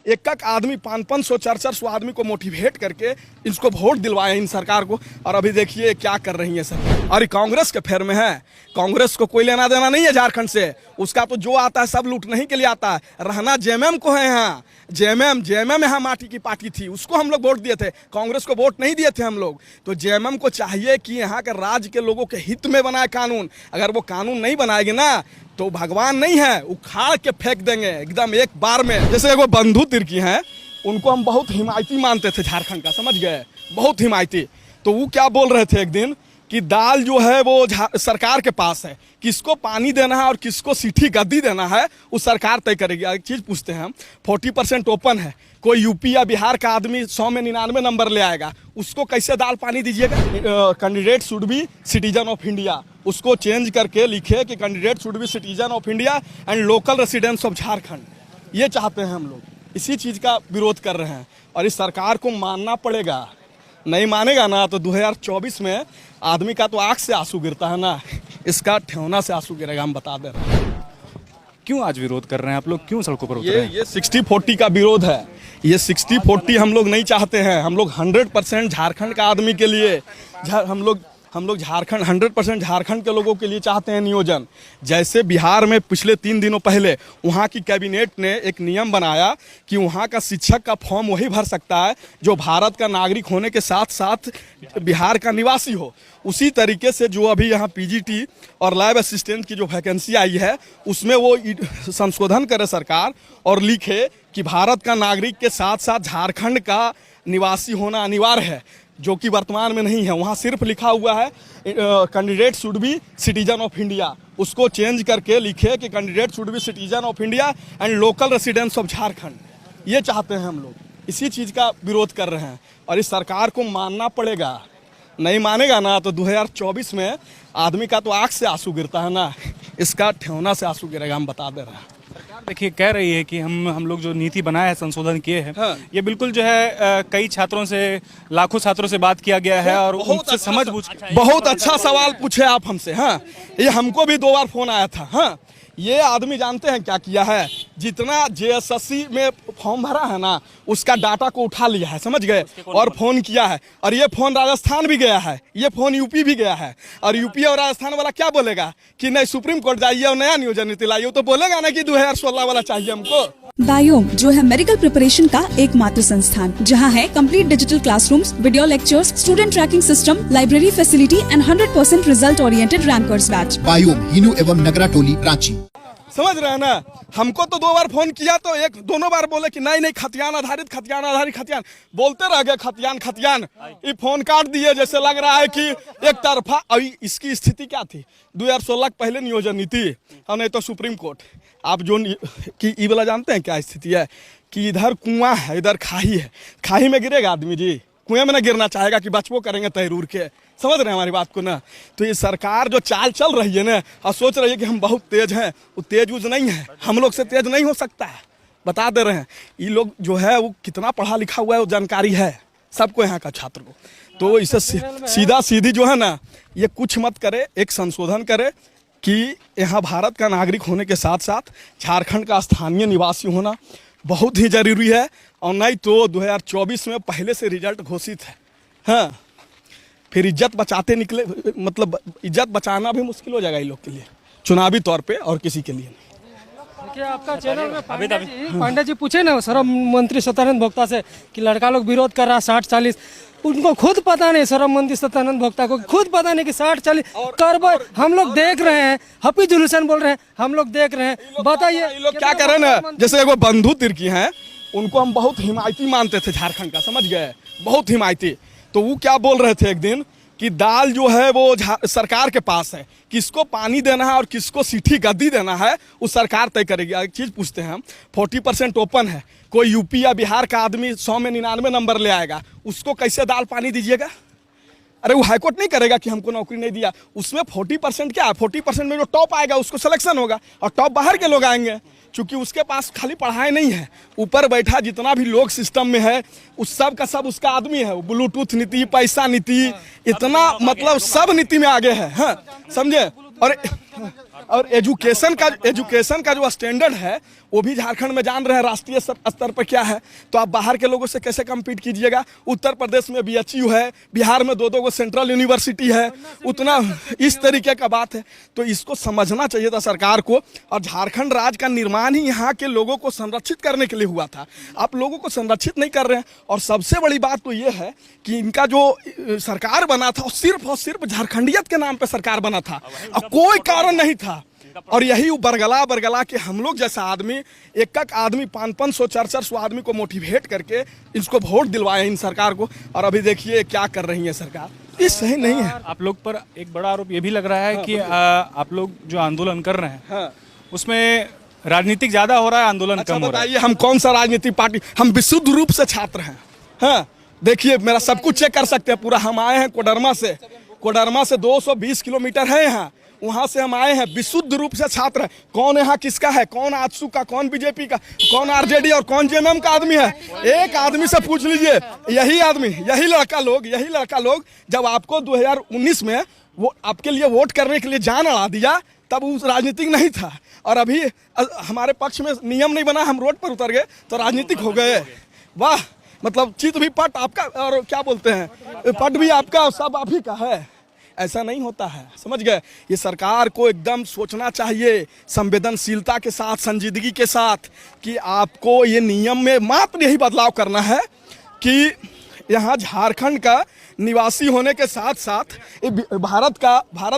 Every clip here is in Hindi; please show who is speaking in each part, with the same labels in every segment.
Speaker 1: एक एक आदमी 500 400 आदमी को मोटिवेट करके इसको वोट दिलवाए इन सरकार को। और अभी देखिए क्या कर रही है सर। और कांग्रेस के फेर में है, कांग्रेस को कोई लेना देना नहीं है झारखंड से। उसका तो जो आता है सब लूटने ही के लिए आता है। रहना जेएमएम को है यहाँ, जेएमएम यहाँ माटी की पार्टी थी, उसको हम लोग वोट दिए थे, कांग्रेस को वोट नहीं दिए थे हम लोग। तो जेएमएम को चाहिए कि यहाँ के राज्य के लोगों के हित में बनाए कानून। अगर वो कानून नहीं बनाएगी ना तो भगवान नहीं है, उखाड़ के फेंक देंगे एकदम एक बार में। जैसे एगो बंधु तिर्की हैं, उनको हम बहुत हिमायती मानते थे झारखंड का, समझ गए, बहुत हिमायती। तो वो क्या बोल रहे थे एक दिन कि दाल जो है वो सरकार के पास है, किसको पानी देना है और किसको सीठी गद्दी देना है वो सरकार तय करेगी। एक चीज़ पूछते हैं हम, 40% ओपन है, कोई यूपी या बिहार का आदमी 100 में 99 नंबर ले आएगा, उसको कैसे दाल पानी दीजिएगा? Candidate should be citizen of India, उसको चेंज करके लिखे कि candidate should be citizen of India and local residents of Jharkhand. ये चाहते हैं हम लोग, इसी चीज़ का विरोध कर रहे हैं और इस सरकार को मानना पड़ेगा। नहीं मानेगा ना तो 2024 में आदमी का तो आँख से आंसू गिरता है ना, इसका ठेवना से आंसू गिरेगा, हम बता दे रहे हैं।
Speaker 2: क्यों आज विरोध कर रहे हैं आप लोग, क्यों सड़कों पर उतरे हैं?
Speaker 1: ये 60-40 का विरोध है। ये 60-40 हम लोग नहीं चाहते हैं। हम लोग 100% झारखंड का आदमी के लिए, हम लोग झारखंड 100% झारखंड के लोगों के लिए चाहते हैं नियोजन। जैसे बिहार में पिछले 3 दिनों पहले वहाँ की कैबिनेट ने एक नियम बनाया कि वहाँ का शिक्षक का फॉर्म वही भर सकता है जो भारत का नागरिक होने के साथ साथ बिहार का निवासी हो। उसी तरीके से जो अभी यहाँ पीजीटी और लैब असिस्टेंट की जो वैकेंसी आई है उसमें वो संशोधन करे सरकार और लिखे कि भारत का नागरिक के साथ साथ झारखंड का निवासी होना अनिवार्य है, जो कि वर्तमान में नहीं है। वहाँ सिर्फ लिखा हुआ है candidate should be citizen of India, उसको चेंज करके लिखे कि candidate should be citizen of India and local residents of Jharkhand. ये चाहते हैं हम लोग, इसी चीज़ का विरोध कर रहे हैं और इस सरकार को मानना पड़ेगा। नहीं मानेगा ना तो 2024 में आदमी का तो आँख से आंसू गिरता है ना, इसका ठेवना से आंसू गिरेगा, हम बता दे रहे हैं।
Speaker 2: देखिए कह रही है कि हम लोग जो नीति बनाए हैं, संशोधन किए हैं, हाँ। ये बिल्कुल जो है कई छात्रों से, लाखों छात्रों से बात किया गया है और उनसे समझ बूझ।
Speaker 1: बहुत अच्छा सवाल पूछे आप हमसे। हाँ, ये हमको भी 2 बार फोन आया था। हाँ, ये आदमी जानते हैं क्या किया है, जितना जेएसएससी में फॉर्म भरा है ना उसका डाटा को उठा लिया है, समझ गए, और फोन किया है। और ये फोन राजस्थान भी गया है, ये फोन यूपी भी गया है। और यूपी और राजस्थान वाला क्या बोलेगा कि नहीं सुप्रीम कोर्ट जाइए और नया नियोजन नीति लाइए, तो बोलेगा ना कि 2016 वाला चाहिए हमको।
Speaker 3: बायोम जो है मेडिकल प्रिपरेशन का एकमात्र संस्थान जहां है complete digital classrooms, video lectures, student tracking system, library facility and 100% result oriented rankers batch.
Speaker 4: Biome Hinoo एवं नगरा टोली रांची।
Speaker 1: समझ रहे हैं ना, हमको तो 2 बार फोन किया तो दोनों बार बोले कि नहीं खतियान आधारित बोलते रह गए, खतियान। ये फोन काट दिए, जैसे लग रहा है कि एक तरफा। अभी इसकी स्थिति क्या थी, 2016 पहले नियोजन नीति और नहीं तो सुप्रीम कोर्ट। आप जो कि ई वाला जानते हैं क्या स्थिति है कि इधर कुआं है, इधर खाई है, खाई में गिरेगा आदमी जी, कुएं में ना गिरना चाहेगा कि बचपो करेंगे तहरूर के। समझ रहे हैं हमारी बात को ना? तो ये सरकार जो चाल चल रही है ना और सोच रही है कि हम बहुत तेज हैं, वो तेज उज नहीं है, हम लोग से तेज नहीं हो सकता है, बता दे रहे हैं। ये लोग जो है वो कितना पढ़ा लिखा हुआ है वो जानकारी है सबको, यहाँ का छात्र को। तो इसे सीधा सीधी जो है ना ये कुछ मत करे, एक संशोधन करे कि यहाँ भारत का नागरिक होने के साथ साथ झारखंड का स्थानीय निवासी होना बहुत ही जरूरी है। और नहीं तो 2024 में पहले से रिजल्ट घोषित है। हाँ, फिर इज्जत बचाते निकले, मतलब इज्जत बचाना भी मुश्किल हो जाएगा इन लोग के लिए चुनावी तौर पे, और किसी के लिए नहीं।
Speaker 5: देखिए आपका चैनल में पांडे जी पूछे ना श्रम मंत्री सत्यानंद भोक्ता से कि लड़का लोग विरोध कर रहा 60-40, उनको खुद पता नहीं, श्रम मंत्री सत्यानंद भोक्ता को खुद पता नहीं कि 60-40 कर। हम लोग देख रहे हैं, हफीजुल हुसैन बोल रहे हैं, हम लोग देख रहे हैं। बताइए
Speaker 1: ये लोग क्या करें ना, जैसे एगो बंधु तिर्की हैं, उनको हम बहुत हिमायती मानते थे झारखंड का, समझ गए, बहुत हिमायती। तो वो क्या बोल रहे थे एक दिन कि दाल जो है वो सरकार के पास है, किसको पानी देना है और किसको सीठी गद्दी देना है वो सरकार तय करेगी। एक चीज़ पूछते हैं हम, 40% ओपन है, कोई यूपी या बिहार का आदमी 100 में 99 नंबर ले आएगा, उसको कैसे दाल पानी दीजिएगा? अरे वो हाईकोर्ट नहीं करेगा कि हमको नौकरी नहीं दिया। उसमें 40% क्या है, 40% में जो टॉप आएगा उसको सिलेक्शन होगा और टॉप बाहर के लोग आएंगे, क्योंकि उसके पास खाली पढ़ाई नहीं है, ऊपर बैठा जितना भी लोग सिस्टम में है उस सब का सब उसका आदमी है। ब्लूटूथ नीति, पैसा नीति, इतना मतलब सब नीति में आगे है। हाँ, समझे? और और एजुकेशन का जो स्टैंडर्ड है वो भी झारखंड में जान रहे हैं राष्ट्रीय स्तर पर क्या है। तो आप बाहर के लोगों से कैसे कम्पीट कीजिएगा। उत्तर प्रदेश में BHU है, बिहार में 2-2 गो सेंट्रल यूनिवर्सिटी है, उतना इस तरीके का बात है। तो इसको समझना चाहिए था सरकार को। और झारखंड राज्य का निर्माण ही यहाँ के लोगों को संरक्षित करने के लिए हुआ था। आप लोगों को संरक्षित नहीं कर रहे हैं। और सबसे बड़ी बात तो ये है कि इनका जो सरकार बना था और सिर्फ झारखंडियत के नाम पे सरकार बना था और कोई कारण नहीं था। और यही बरगला के हम लोग जैसा आदमी एक आदमी 500 400 आदमी को मोटिवेट करके इसको वोट दिलवाए इन सरकार को। और अभी देखिए क्या कर रही है सरकार, ये सही नहीं है।
Speaker 2: आप लोग पर एक बड़ा आरोप ये भी लग रहा है कि आप लोग जो आंदोलन कर रहे हैं उसमें राजनीतिक ज्यादा हो रहा है, आंदोलन कम हो रहा है।
Speaker 1: बताइए हम कौन सा राजनीतिक पार्टी, हम विशुद्ध रूप से छात्र हैं। हाँ देखिए मेरा सब कुछ चेक कर सकते हैं पूरा। हम आए हैं कोडरमा से 220 किलोमीटर है यहाँ, वहां से हम आए हैं। विशुद्ध रूप से छात्र है। कौन यहाँ किसका है, कौन आजसू का, कौन BJP का, कौन RJD और कौन JMM का आदमी है, एक आदमी से पूछ लीजिए। यही लड़का लोग जब आपको 2019 में वो आपके लिए वोट करने के लिए जान अड़ा दिया तब उस राजनीतिक नहीं था। और अभी हमारे पक्ष में नियम नहीं बना, हम रोड पर उतर गए तो राजनीतिक हो गए। वाह, मतलब चित भी पट आपका और क्या बोलते हैं पट भी आपका और सब आप ही का है। ऐसा नहीं होता है, समझ गए। ये सरकार को एकदम सोचना चाहिए संवेदनशीलता के साथ, संजीदगी के साथ कि आपको ये नियम में मात्र यही बदलाव करना है कि यहाँ झारखंड का निवासी होने के साथ साथ भारत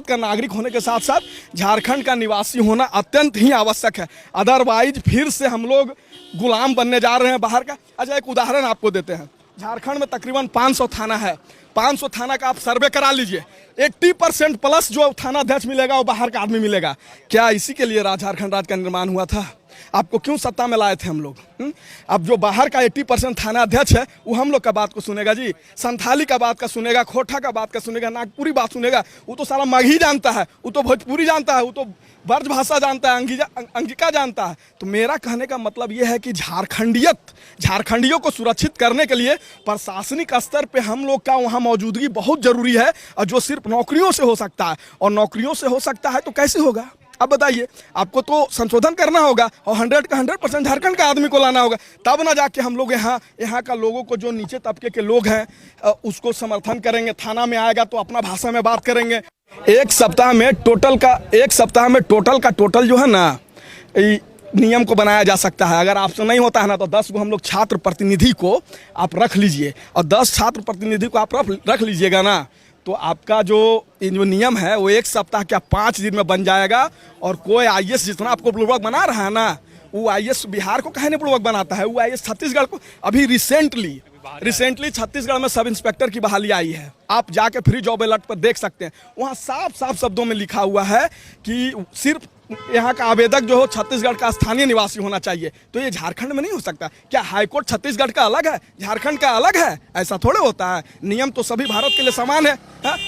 Speaker 1: का नागरिक होने के साथ साथ झारखंड का निवासी होना अत्यंत ही आवश्यक है। अदरवाइज फिर से हम लोग गुलाम बनने जा रहे हैं बाहर का। अच्छा एक उदाहरण आपको देते हैं। झारखंड में तकरीबन 500 थाना है। 500 थाना का आप सर्वे करा लीजिए, 80% प्लस जो थाना अध्यक्ष मिलेगा वो बाहर का आदमी मिलेगा। क्या इसी के लिए झारखंड राज्य का निर्माण हुआ था? आपको क्यों सत्ता में लाए थे हम लोग? अब जो बाहर का 80% थाना अध्यक्ष है वो हम लोग का बात को सुनेगा जी, संथाली का बात का सुनेगा, खोटा का बात का सुनेगा, नागपुरी बात सुनेगा। वो तो सारा मगही जानता है, वो तो भोजपुरी जानता है, वो तो ब्रज भाषा जानता है, अंगिका जानता है। तो मेरा कहने का मतलब ये है कि झारखंडियों को सुरक्षित करने के लिए प्रशासनिक स्तर पे हम लोग का वहाँ मौजूदगी बहुत जरूरी है। और जो सिर्फ नौकरियों से हो सकता है, और नौकरियों से हो सकता है तो कैसे होगा? अब बताइए, आपको तो संशोधन करना होगा और 100% झारखंड का आदमी को लाना होगा, तब ना जाके हम लोग यहाँ का लोगों को जो नीचे तबके के लोग हैं उसको समर्थन करेंगे। थाना में आएगा तो अपना भाषा में बात करेंगे। एक सप्ताह में टोटल जो है ना नियम को बनाया जा सकता है। अगर आपसे नहीं होता है ना तो 10 को हम लोग छात्र प्रतिनिधि को आप रख लीजिए, और 10 छात्र प्रतिनिधि को आप रख लीजिएगा ना तो आपका जो नियम है वो 1 सप्ताह क्या 5 दिन में बन जाएगा। और कोई IAS जितना आपको पूर्वक बना रहा है ना, वो IAS बिहार को काहे नहीं पूर्वक बनाता है, वो IAS छत्तीसगढ़ को। अभी रिसेंटली छत्तीसगढ़ में सब इंस्पेक्टर की बहाली आई है। आप जाके फ्री जॉब अलर्ट पर देख सकते हैं, वहाँ साफ शब्दों में लिखा हुआ है कि सिर्फ यहाँ का आवेदक जो हो छत्तीसगढ़ का स्थानीय निवासी होना चाहिए। तो ये झारखंड में नहीं हो सकता। क्या हाईकोर्ट छत्तीसगढ़ का अलग है, झारखंड का अलग है? ऐसा थोड़े होता है। नियम तो सभी भारत के लिए समान है।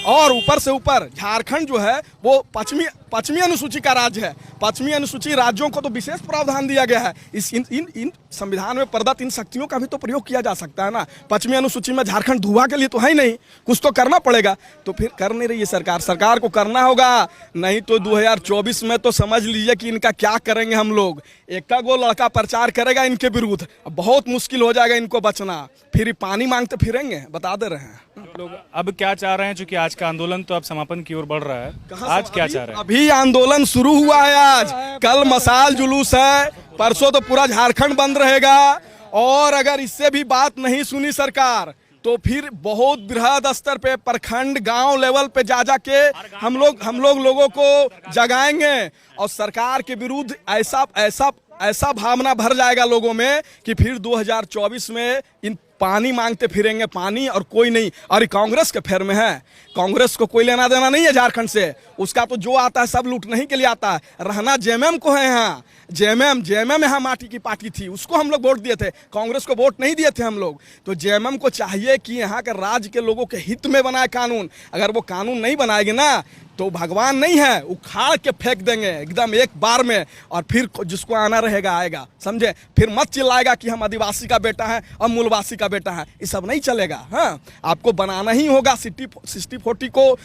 Speaker 1: और ऊपर से ऊपर झारखंड जो है वो पश्चिमी अनुसूची का राज्य है। पश्चिमी अनुसूची राज्यों को तो विशेष प्रावधान दिया गया है। इन संविधान में प्रदत्त इन शक्तियों का भी तो प्रयोग किया जा सकता है ना। पश्चिमी अनुसूची में झारखंड धुआं के लिए तो है ही नहीं, कुछ तो करना पड़ेगा। तो फिर कर नहीं रही है सरकार को करना होगा। नहीं तो 2024 में तो समझ लीजिए कि इनका क्या करेंगे हम लोग। एक गो लड़का प्रचार करेगा इनके विरुद्ध, बहुत मुश्किल हो जाएगा इनको बचना। फिर पानी मांगते फिरेंगे, बता दे रहे हैं।
Speaker 2: लोग अब क्या चाह रहे हैं, चूंकि आज का आंदोलन तो अब समापन की ओर बढ़ रहा है, आज क्या चाह रहे हैं?
Speaker 1: अभी आंदोलन शुरू हुआ है। आज कल मशाल जुलूस है, परसों तो पूरा झारखंड बंद रहेगा। और अगर इससे भी बात नहीं सुनी सरकार तो फिर बहुत बृहद स्तर पे प्रखंड गांव लेवल पे जा के हम लोग लोगों को जगाएंगे। और सरकार के विरुद्ध ऐसा भावना भर जाएगा लोगों में कि फिर 2024 में इन पानी मांगते फिरेंगे, पानी और कोई नहीं। और कांग्रेस के फेर में है, कांग्रेस को कोई लेना देना नहीं है झारखंड से। उसका तो जो आता है सब लूटने ही के लिए आता है। रहना JMM को है यहाँ। JMM यहाँ माटी की पार्टी थी, उसको हम लोग वोट दिए थे, कांग्रेस को वोट नहीं दिए थे हम लोग। तो JMM को चाहिए कि यहाँ के राज्य के लोगों के हित में बनाए कानून। अगर वो कानून नहीं बनाएगी ना तो भगवान नहीं है, उखाड़ के फेंक देंगे एकदम एक बार में। और फिर जिसको आना रहेगा आएगा, समझे। फिर मत चिल्लाएगा कि हम आदिवासी का बेटा है और मूलवासी का बेटा है, ये सब नहीं चलेगा। हाँ, आपको बनाना ही होगा 60-40 को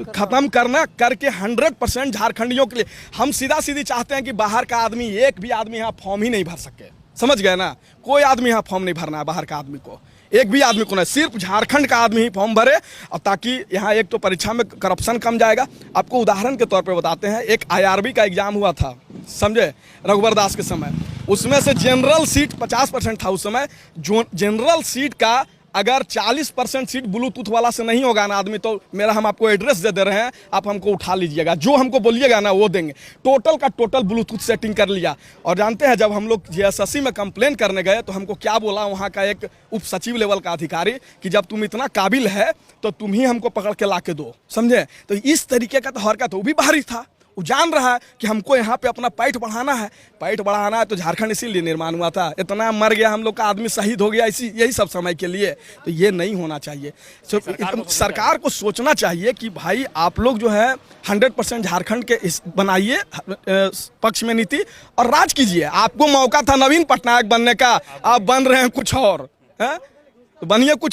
Speaker 1: खत्म करना करके 100% झारखंडियों के लिए हम सीधा सीधी चाहते हैं कि बाहर का आदमी, एक भी आदमी यहाँ फॉर्म ही नहीं भर सके। समझ गए ना, कोई आदमी यहाँ फॉर्म नहीं भरना है बाहर का आदमी को, एक भी आदमी को नहीं, सिर्फ झारखंड का आदमी ही फॉर्म भरे, और ताकि यहाँ एक तो परीक्षा में करप्शन कम जाएगा। आपको उदाहरण के तौर पे बताते हैं, एक IRB का एग्जाम हुआ था, समझे, रघुवर दास के समय, उसमें से जनरल सीट 50% था उस समय। जो जनरल सीट का अगर 40% सीट ब्लूटूथ वाला से नहीं होगा ना आदमी, तो मेरा हम आपको एड्रेस दे रहे हैं, आप हमको उठा लीजिएगा, जो हमको बोलिएगा ना वो देंगे। टोटल का टोटल ब्लूटूथ सेटिंग कर लिया। और जानते हैं जब हम लोग JSSC में कंप्लेन करने गए तो हमको क्या बोला वहाँ का एक उप सचिव लेवल का अधिकारी कि जब तुम इतना काबिल है तो तुम ही हमको पकड़ के ला के दो, समझे। तो इस तरीके का तो हरकत, वो भी बाहरी था, वो जान रहा है कि हमको यहाँ पे अपना पैठ बढ़ाना है, पैठ बढ़ाना है। तो झारखंड इसीलिए निर्माण हुआ था, इतना मर गया हम लोग का आदमी, शहीद हो गया इसी यही सब समय के लिए। तो ये नहीं होना चाहिए। सरकार को सोचना चाहिए कि भाई आप लोग जो है 100% झारखंड के इस बनाइए पक्ष में नीति और राज कीजिए। आपको मौका था नवीन पटनायक बनने का, आप बन रहे हैं कुछ और, है तो बनिए कुछ